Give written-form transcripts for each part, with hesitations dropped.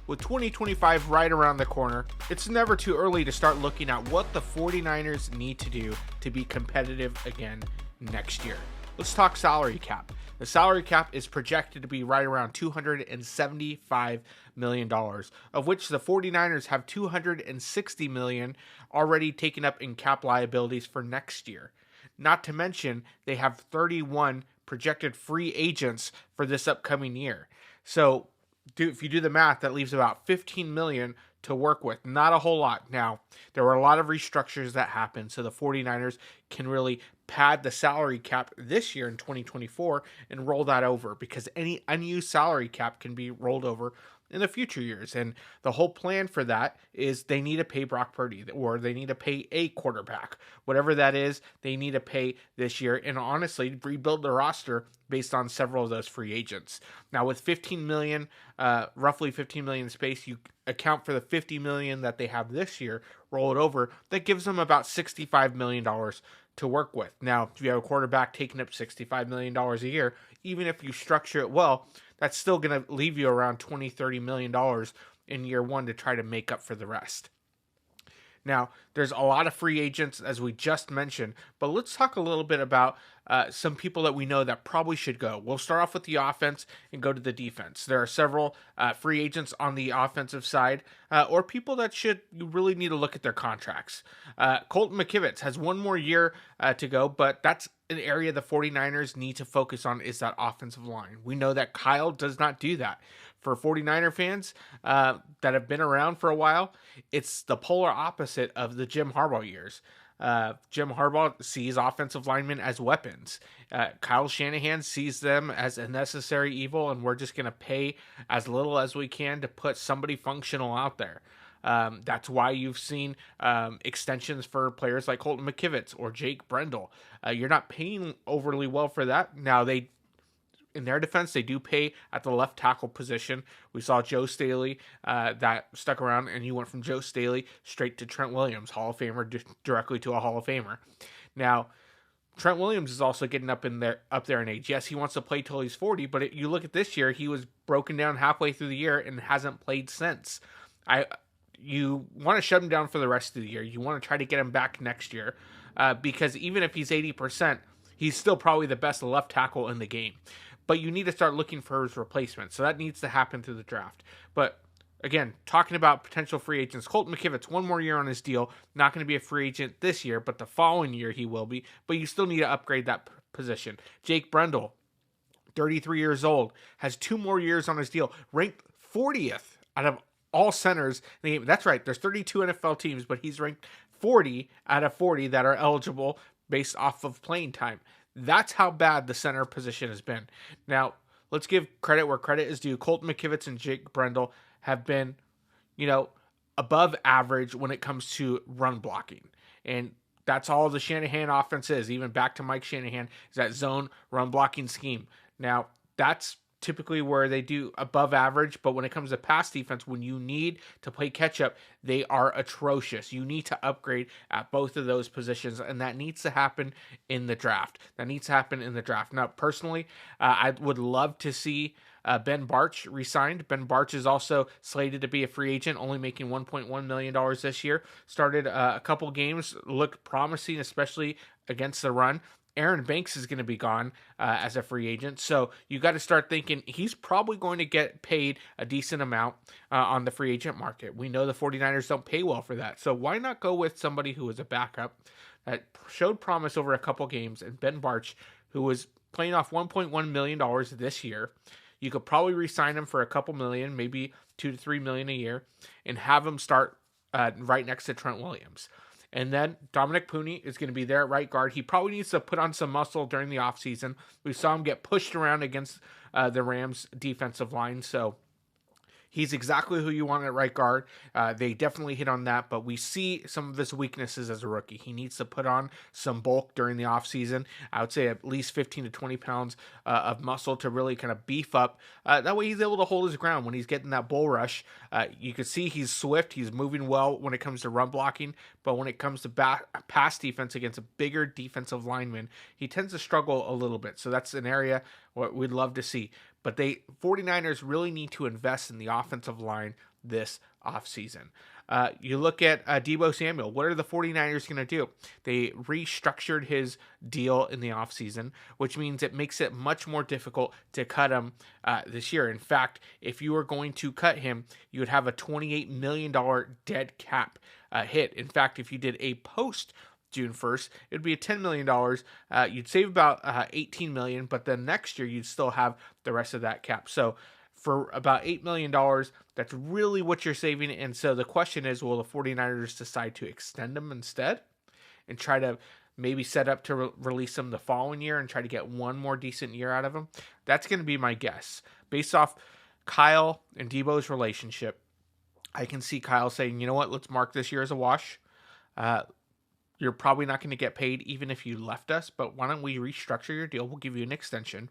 With 2025 right around the corner, it's never too early to start looking at what the 49ers need to do to be competitive again next year. Let's talk salary cap. The salary cap is projected to be right around $275 million, of which the 49ers have $260 million already taken up in cap liabilities for next year. Not to mention, they have 31 projected free agents for this upcoming year. So, if you do the math, that leaves about $15 million to work with. Not a whole lot. Now, there were a lot of restructures that happened, so the 49ers can really pad the salary cap this year in 2024 and roll that over, because any unused salary cap can be rolled over in the future years. And the whole plan for that is they need to pay Brock Purdy, or they need to pay a quarterback. Whatever that is, they need to pay this year, and honestly rebuild the roster based on several of those free agents. Now with 15 million, roughly 15 million space, you account for the 50 million that they have this year, roll it over, that gives them about $65 million to work with. Now, if you have a quarterback taking up $65 million a year, even if you structure it well, that's still going to leave you around $20-30 million in year one to try to make up for the rest. Now, there's a lot of free agents, as we just mentioned, but let's talk a little bit about some people that we know that probably should go. We'll start off with the offense and go to the defense. There are several free agents on the offensive side, or people that you really need to look at their contracts. Colton McKivitz has one more year to go, but that's an area the 49ers need to focus on, is that offensive line. We know that Kyle does not do that. For 49er fans that have been around for a while, it's the polar opposite of the Jim Harbaugh years. Jim Harbaugh sees offensive linemen as weapons. Kyle Shanahan sees them as a necessary evil, and we're just going to pay as little as we can to put somebody functional out there. That's why you've seen extensions for players like Colton McKivitz or Jake Brendel. You're not paying overly well for that. Now, in their defense, they do pay at the left tackle position. We saw Joe Staley that stuck around, and he went from Joe Staley straight to Trent Williams, Hall of Famer, directly to a Hall of Famer. Now, Trent Williams is also getting up there in age. Yes, he wants to play till he's 40, but you look at this year, he was broken down halfway through the year and hasn't played since. You want to shut him down for the rest of the year. You want to try to get him back next year, because even if he's 80%, he's still probably the best left tackle in the game. But you need to start looking for his replacement. So that needs to happen through the draft. But again, talking about potential free agents, Colton McKivitz, one more year on his deal. Not going to be a free agent this year, but the following year he will be. But you still need to upgrade that position. Jake Brendel, 33 years old, has 2 more years on his deal. Ranked 40th out of all centers in the game. That's right, there's 32 NFL teams, but he's ranked 40 out of 40 that are eligible based off of playing time. That's how bad the center position has been. Now, let's give credit where credit is due. Colton McKivitz and Jake Brendel have been, above average when it comes to run blocking. And that's all the Shanahan offense is, even back to Mike Shanahan, is that zone run blocking scheme. Now, that's typically where they do above average, but when it comes to pass defense, when you need to play catch up, they are atrocious. You need to upgrade at both of those positions, and that needs to happen in the draft. Now, personally, I would love to see Ben Bartch re-signed. Ben Bartch is also slated to be a free agent, only making $1.1 million this year. Started a couple games, looked promising, especially against the run. Aaron Banks is going to be gone as a free agent. So you got to start thinking he's probably going to get paid a decent amount on the free agent market. We know the 49ers don't pay well for that. So why not go with somebody who is a backup that showed promise over a couple games, and Ben Bartch, who was playing off $1.1 million this year. You could probably re-sign him for a couple million, maybe $2 to $3 million a year, and have him start right next to Trent Williams. And then Dominic Pooney is going to be there at right guard. He probably needs to put on some muscle during the offseason. We saw him get pushed around against the Rams defensive line. So he's exactly who you want at right guard. They definitely hit on that, but we see some of his weaknesses as a rookie. He needs to put on some bulk during the offseason. I would say at least 15 to 20 pounds of muscle to really kind of beef up. That way he's able to hold his ground when he's getting that bull rush. You can see he's swift. He's moving well when it comes to run blocking, but when it comes to pass defense against a bigger defensive lineman, he tends to struggle a little bit. So that's an area what we'd love to see. But 49ers really need to invest in the offensive line this offseason. You look at Deebo Samuel. What are the 49ers going to do? They restructured his deal in the offseason, which means it makes it much more difficult to cut him this year. In fact, if you were going to cut him, you would have a $28 million dead cap hit. In fact, if you did a post June 1st, it would be a $10 million. You'd save about $18 million, but then next year you'd still have the rest of that cap. So for about $8 million, that's really what you're saving. And so the question is, will the 49ers decide to extend him instead and try to maybe set up to release him the following year and try to get one more decent year out of him? That's going to be my guess. Based off Kyle and Deebo's relationship, I can see Kyle saying, you know what, let's mark this year as a wash. You're probably not going to get paid even if you left us, but why don't we restructure your deal? We'll give you an extension,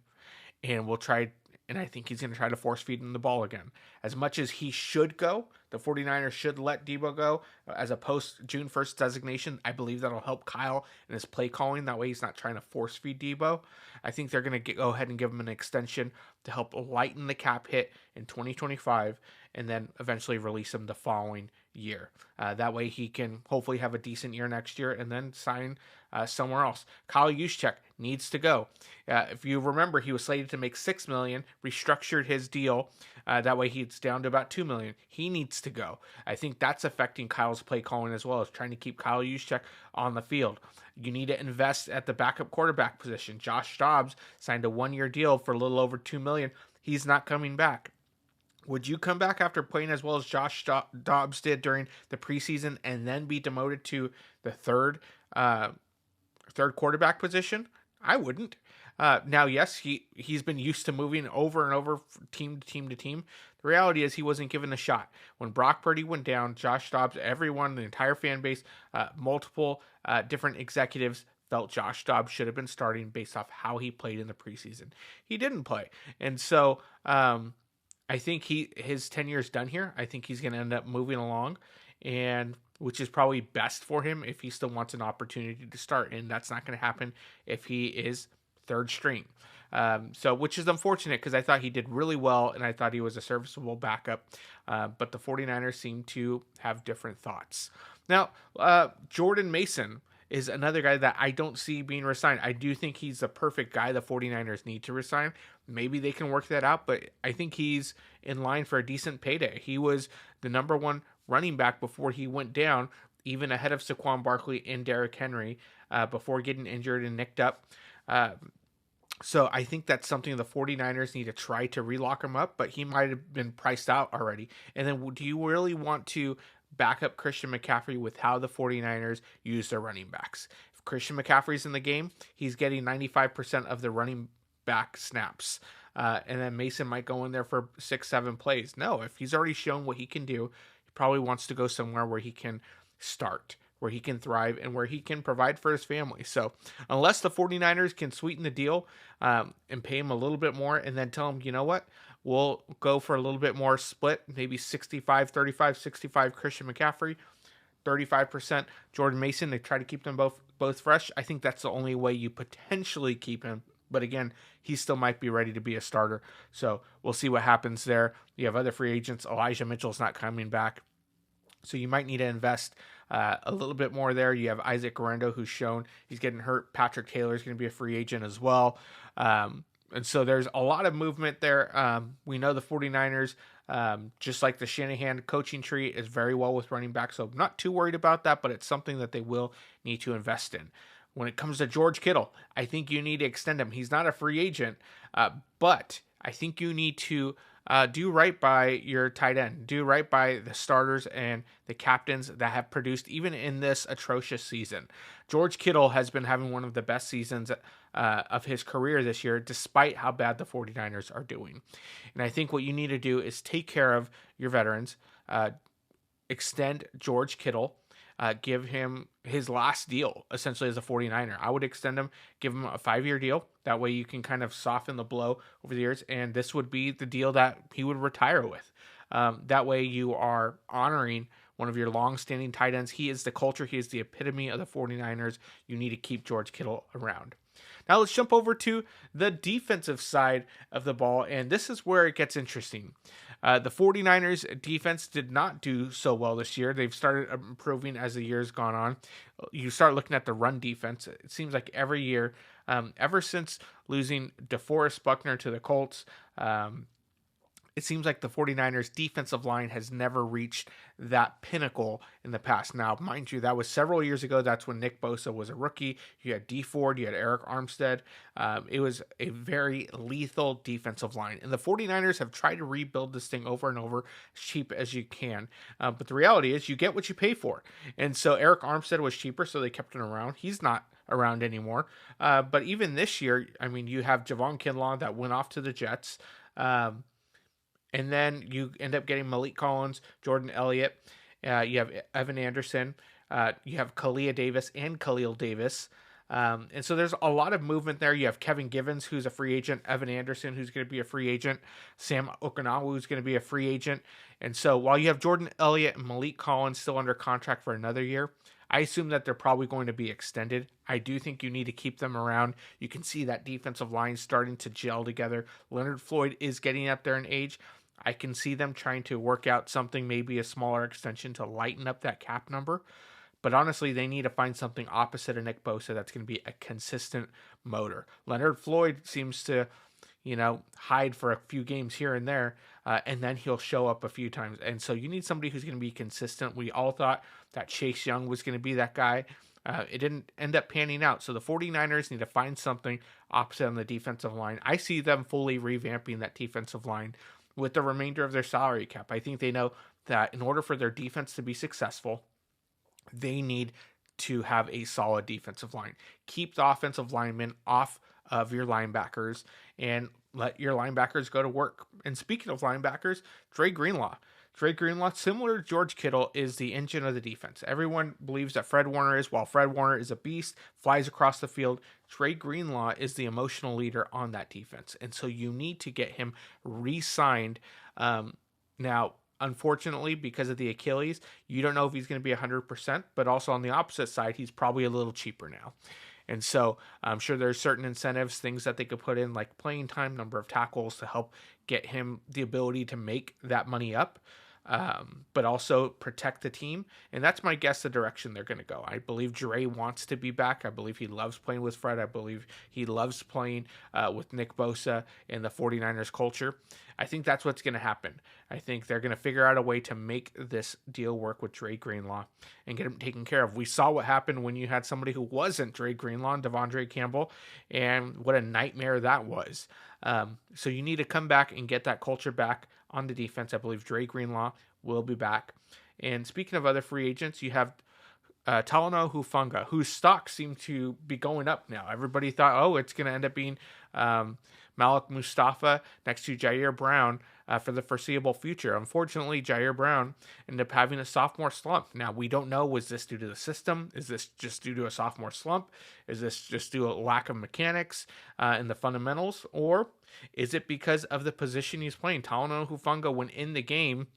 and we'll try. And I think he's going to try to force feed him the ball again. As much as he should go, the 49ers should let Deebo go as a post-June 1st designation. I believe that'll help Kyle in his play calling. That way he's not trying to force feed Deebo. I think they're going to go ahead and give him an extension to help lighten the cap hit in 2025 and then eventually release him the following year. That way he can hopefully have a decent year next year and then sign somewhere else. Kyle Juszczyk needs to go. If you remember, he was slated to make $6 million, restructured his deal. That way he's down to about $2 million. He needs to go. I think that's affecting Kyle's play calling as well, as trying to keep Kyle Juszczyk on the field. You need to invest at the backup quarterback position. Josh Dobbs signed a one-year deal for a little over $2 million. He's not coming back. Would you come back after playing as well as Josh Dobbs did during the preseason and then be demoted to the third quarterback position? I wouldn't. Now, yes, he's been used to moving over and over team to team to team. The reality is he wasn't given a shot. When Brock Purdy went down, Josh Dobbs, everyone, the entire fan base, multiple different executives felt Josh Dobbs should have been starting based off how he played in the preseason. He didn't play. And so I think his tenure is done here. I think he's going to end up moving along, and which is probably best for him if he still wants an opportunity to start. And that's not going to happen if he is third string. So which is unfortunate because I thought he did really well and I thought he was a serviceable backup. But the 49ers seem to have different thoughts. Now, Jordan Mason is another guy that I don't see being resigned. I do think he's the perfect guy the 49ers need to resign. Maybe they can work that out, but I think he's in line for a decent payday. He was the number one running back before he went down, even ahead of Saquon Barkley and Derrick Henry, before getting injured and nicked up. So I think that's something the 49ers need to try to relock him up, but he might have been priced out already. And then do you really want to back up Christian McCaffrey with how the 49ers use their running backs? If Christian McCaffrey's in the game, he's getting 95% of the running back snaps. And then Mason might go in there for 6-7 plays. No, if he's already shown what he can do, he probably wants to go somewhere where he can start, where he can thrive, and where he can provide for his family. So unless the 49ers can sweeten the deal and pay him a little bit more and then tell him, you know what, we'll go for a little bit more split, maybe 65-35, 65 Christian McCaffrey, 35% Jordan Mason, to try to keep them both fresh. I think that's the only way you potentially keep him. But again, he still might be ready to be a starter. So we'll see what happens there. You have other free agents. Elijah Mitchell's not coming back, so you might need to invest a little bit more there. You have Isaac Guerrero, who's shown he's getting hurt. Patrick Taylor's going to be a free agent as well. And so there's a lot of movement there. We know the 49ers, just like the Shanahan coaching tree, is very well with running back. So I'm not too worried about that, but it's something that they will need to invest in. When it comes to George Kittle, I think you need to extend him. He's not a free agent, but I think you need to do right by your tight end. Do right by the starters and the captains that have produced even in this atrocious season. George Kittle has been having one of the best seasons of his career this year, despite how bad the 49ers are doing. And I think what you need to do is take care of your veterans, extend George Kittle, give him his last deal, essentially, as a 49er. I would extend him, give him a 5-year deal. That way you can kind of soften the blow over the years, and this would be the deal that he would retire with. That way you are honoring one of your long-standing tight ends. He is the culture. He is the epitome of the 49ers. You need to keep George Kittle around. Now let's jump over to the defensive side of the ball, and this is where it gets interesting. The 49ers defense did not do so well this year. They've started improving as the year's gone on. You start looking at the run defense. It seems like every year, ever since losing DeForest Buckner to the Colts, it seems like the 49ers defensive line has never reached that pinnacle in the past. Now, mind you, that was several years ago. That's when Nick Bosa was a rookie. You had D Ford, you had Eric Armstead. It was a very lethal defensive line. And the 49ers have tried to rebuild this thing over and over as cheap as you can. But the reality is you get what you pay for. And so Eric Armstead was cheaper, so they kept him around. He's not around anymore. But even this year, I mean, you have Javon Kinlaw that went off to the Jets. And then you end up getting Malik Collins, Jordan Elliott. You have Evan Anderson. You have Kalia Davis and Khalil Davis. And so there's a lot of movement there. You have Kevin Givens, who's a free agent. Evan Anderson, who's going to be a free agent. Sam Okinawa, who's going to be a free agent. And so while you have Jordan Elliott and Malik Collins still under contract for another year, I assume that they're probably going to be extended. I do think you need to keep them around. You can see that defensive line starting to gel together. Leonard Floyd is getting up there in age. I can see them trying to work out something, maybe a smaller extension to lighten up that cap number. But honestly, they need to find something opposite of Nick Bosa that's going to be a consistent motor. Leonard Floyd seems to, hide for a few games here and there, and then he'll show up a few times. And so you need somebody who's going to be consistent. We all thought that Chase Young was going to be that guy. It didn't end up panning out. So the 49ers need to find something opposite on the defensive line. I see them fully revamping that defensive line with the remainder of their salary cap. I think they know that in order for their defense to be successful, they need to have a solid defensive line. Keep the offensive linemen off of your linebackers and let your linebackers go to work. And speaking of linebackers, Dre Greenlaw, similar to George Kittle, is the engine of the defense. Everyone believes that Fred Warner is. While Fred Warner is a beast, flies across the field, Dre Greenlaw is the emotional leader on that defense. And so you need to get him re-signed. Now, unfortunately, because of the Achilles, you don't know if he's going to be 100%, but also on the opposite side, he's probably a little cheaper now. And so I'm sure there's certain incentives, things that they could put in, like playing time, number of tackles, to help get him the ability to make that money up. But also protect the team. And that's my guess the direction they're going to go. I believe Dre wants to be back. I believe he loves playing with Fred. I believe he loves playing with Nick Bosa and the 49ers culture. I think that's what's going to happen. I think they're going to figure out a way to make this deal work with Dre Greenlaw and get him taken care of. We saw what happened when you had somebody who wasn't Dre Greenlaw, Devondre Campbell, and what a nightmare that was. So you need to come back and get that culture back on the defense. I believe Dre Greenlaw will be back. And speaking of other free agents, you have Talanoa Hufanga, whose stock seemed to be going up now. Everybody thought, it's going to end up being Malik Mustafa next to Jair Brown for the foreseeable future. Unfortunately, Jair Brown ended up having a sophomore slump. Now, we don't know, was this due to the system? Is this just due to a sophomore slump? Is this just due to a lack of mechanics in the fundamentals? Or is it because of the position he's playing? Talanoa Hufanga, when in the game,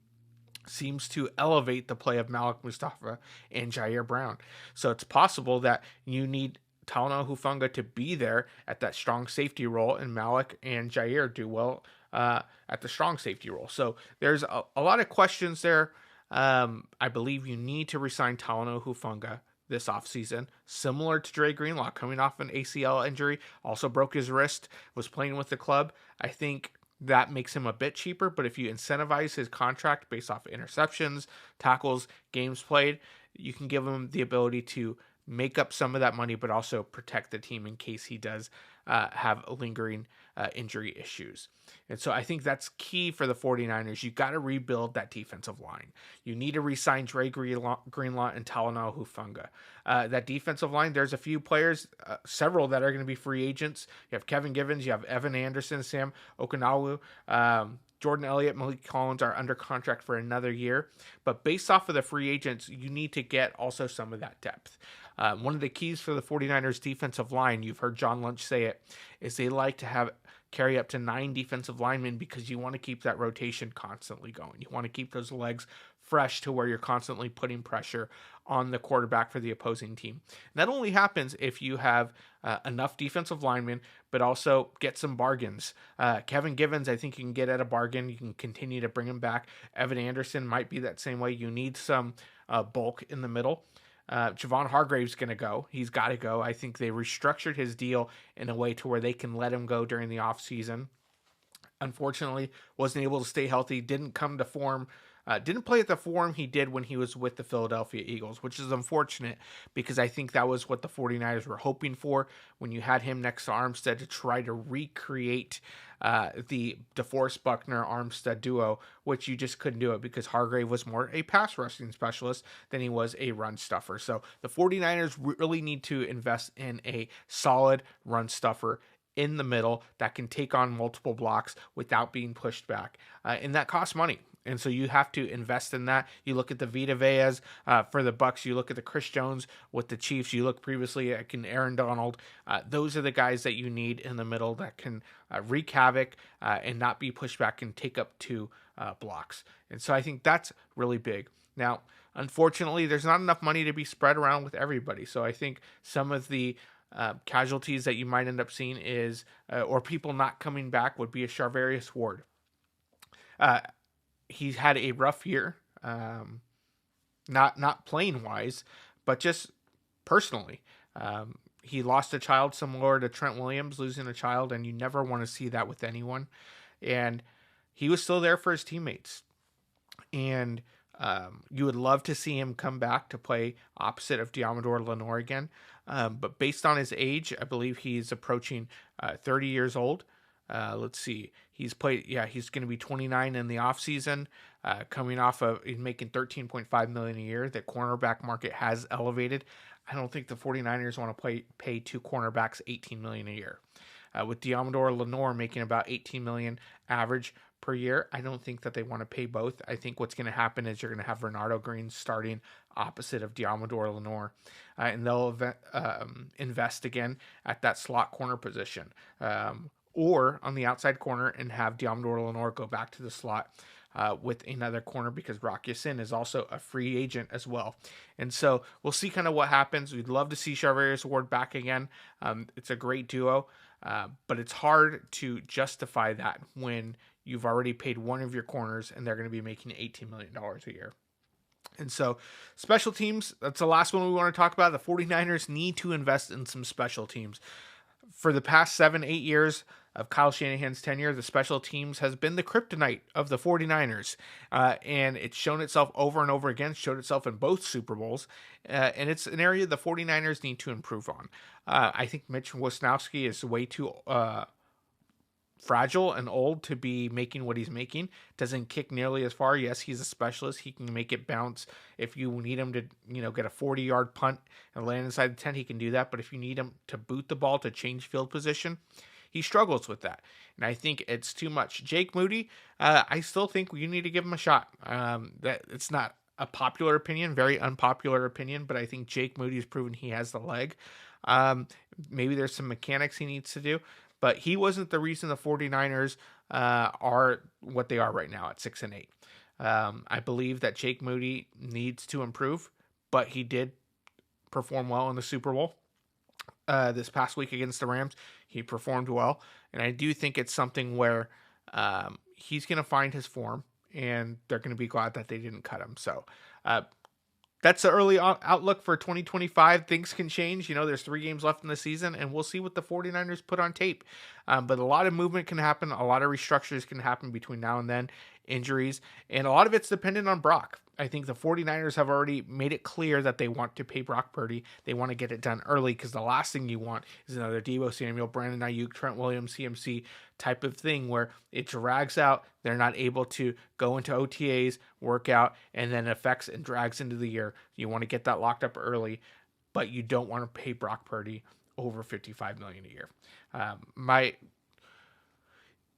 seems to elevate the play of Malik Mustafa and Jair Brown. So it's possible that you need Talanoa Hufanga to be there at that strong safety role, and Malik and Jair do well at the strong safety role. So there's a lot of questions there. I believe you need to resign Talanoa Hufanga this offseason, similar to Dre Greenlaw, coming off an ACL injury, also broke his wrist, was playing with the club. I think that makes him a bit cheaper, but if you incentivize his contract based off interceptions, tackles, games played, you can give him the ability to make up some of that money, but also protect the team in case he does have lingering injury issues. And so I think that's key for the 49ers. You got to rebuild that defensive line. You need to re-sign Dre Greenlaw and Talanoa Hufanga. That defensive line, there's a few players, several that are going to be free agents. You have Kevin Givens, you have Evan Anderson, Sam Okinawa, Jordan Elliott, Malik Collins are under contract for another year. But based off of the free agents, you need to get also some of that depth. One of the keys for the 49ers defensive line, you've heard John Lynch say it, is they like to have carry up to 9 defensive linemen because you want to keep that rotation constantly going. You want to keep those legs fresh to where you're constantly putting pressure on the quarterback for the opposing team. And that only happens if you have enough defensive linemen, but also get some bargains. Kevin Givens, I think you can get at a bargain. You can continue to bring him back. Evan Anderson might be that same way. You need some bulk in the middle. Javon Hargrave's going to go. He's got to go. I think they restructured his deal in a way to where they can let him go during the offseason. Unfortunately, wasn't able to stay healthy, didn't come to form, didn't play at the form he did when he was with the Philadelphia Eagles, which is unfortunate because I think that was what the 49ers were hoping for when you had him next to Armstead to try to recreate the DeForest Buckner-Armstead duo, which you just couldn't do it because Hargrave was more a pass rushing specialist than he was a run stuffer. So the 49ers really need to invest in a solid run stuffer in the middle that can take on multiple blocks without being pushed back. And that costs money. And so you have to invest in that. You look at the Vita Veas for the Bucks. You look at the Chris Jones with the Chiefs. You look previously at Aaron Donald. Those are the guys that you need in the middle that can wreak havoc and not be pushed back and take up 2 blocks. And so I think that's really big. Now, unfortunately, there's not enough money to be spread around with everybody. So I think some of the casualties that you might end up seeing is, or people not coming back, would be a Charvarius Ward. He's had a rough year, not playing wise, but just personally. He lost a child similar to Trent Williams losing a child, and you never want to see that with anyone. And he was still there for his teammates. And you would love to see him come back to play opposite of Diamador Lenore again. But based on his age, I believe he's approaching 30 years old. Let's see. He's going to be 29 in the offseason, coming off of he's making $13.5 million a year. The cornerback market has elevated. I don't think the 49ers want to pay 2 cornerbacks $18 million a year. With Diamador Lenore making about $18 million average per year, I don't think that they want to pay both. I think what's going to happen is you're going to have Renardo Green starting opposite of Diamador Lenore, and they'll invest again at that slot corner position. Or on the outside corner and have Diamador Lenore go back to the slot with another corner because Rock Ya-Sin is also a free agent as well. And so we'll see kind of what happens. We'd love to see Charvarius Ward back again. It's a great duo, but it's hard to justify that when you've already paid one of your corners and they're going to be making $18 million a year. And so special teams, that's the last one we want to talk about. The 49ers need to invest in some special teams. For the past 7-8 years of Kyle Shanahan's tenure, the special teams has been the kryptonite of the 49ers. And it's shown itself over and over again, showed itself in both Super Bowls. And it's an area the 49ers need to improve on. I think Mitch Wisnowski is way too fragile and old to be making what he's making. Doesn't kick nearly as far. Yes, he's a specialist. He can make it bounce. If you need him to, get a 40-yard punt and land inside the 10, he can do that. But if you need him to boot the ball to change field position, he struggles with that. And I think it's too much. Jake Moody, I still think you need to give him a shot. That it's not a popular opinion, very unpopular opinion, but I think Jake Moody has proven he has the leg. Maybe there's some mechanics he needs to do. But he wasn't the reason the 49ers are what they are right now at 6-8. I believe that Jake Moody needs to improve, but he did perform well in the Super Bowl. This past week against the Rams, he performed well. And I do think it's something where he's going to find his form, and they're going to be glad that they didn't cut him. So that's the early outlook for 2025. Things can change. There's 3 games left in the season, and we'll see what the 49ers put on tape. But a lot of movement can happen. A lot of restructures can happen between now and then, injuries, and a lot of it's dependent on Brock. I think the 49ers have already made it clear that they want to pay Brock Purdy. They want to get it done early because the last thing you want is another Deebo Samuel, Brandon Ayuk, Trent Williams, CMC type of thing where it drags out. They're not able to go into OTAs, work out, and then affects and drags into the year. You want to get that locked up early, but you don't want to pay Brock Purdy over $55 million a year.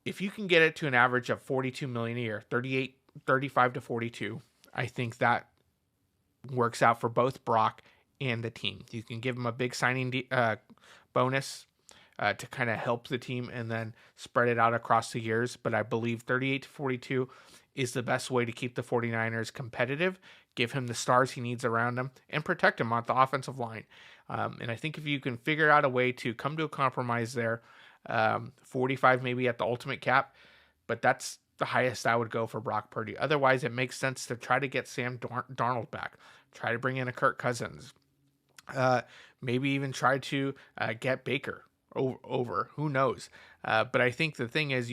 If you can get it to an average of $42 million a year, 35 to 42, I think that works out for both Brock and the team. You can give him a big signing bonus to kind of help the team and then spread it out across the years. But I believe 38 to 42 is the best way to keep the 49ers competitive, give him the stars he needs around him, and protect him on the offensive line. And I think if you can figure out a way to come to a compromise there, 45 maybe at the ultimate cap, but that's the highest I would go for Brock Purdy. Otherwise, it makes sense to try to get Sam Darnold back, try to bring in a Kirk Cousins, maybe even try to get Baker over. Who knows? But I think the thing is,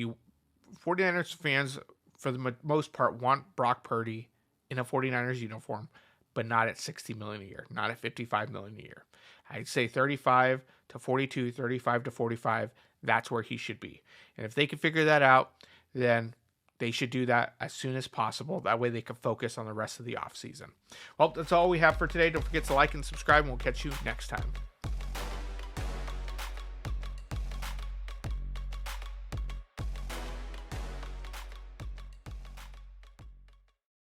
49ers fans, for the most part, want Brock Purdy in a 49ers uniform, but not at $60 million a year, not at $55 million a year. I'd say 35 to 42, 35 to 45, that's where he should be. And if they can figure that out, then they should do that as soon as possible. That way they can focus on the rest of the offseason. Well, that's all we have for today. Don't forget to like and subscribe, and we'll catch you next time.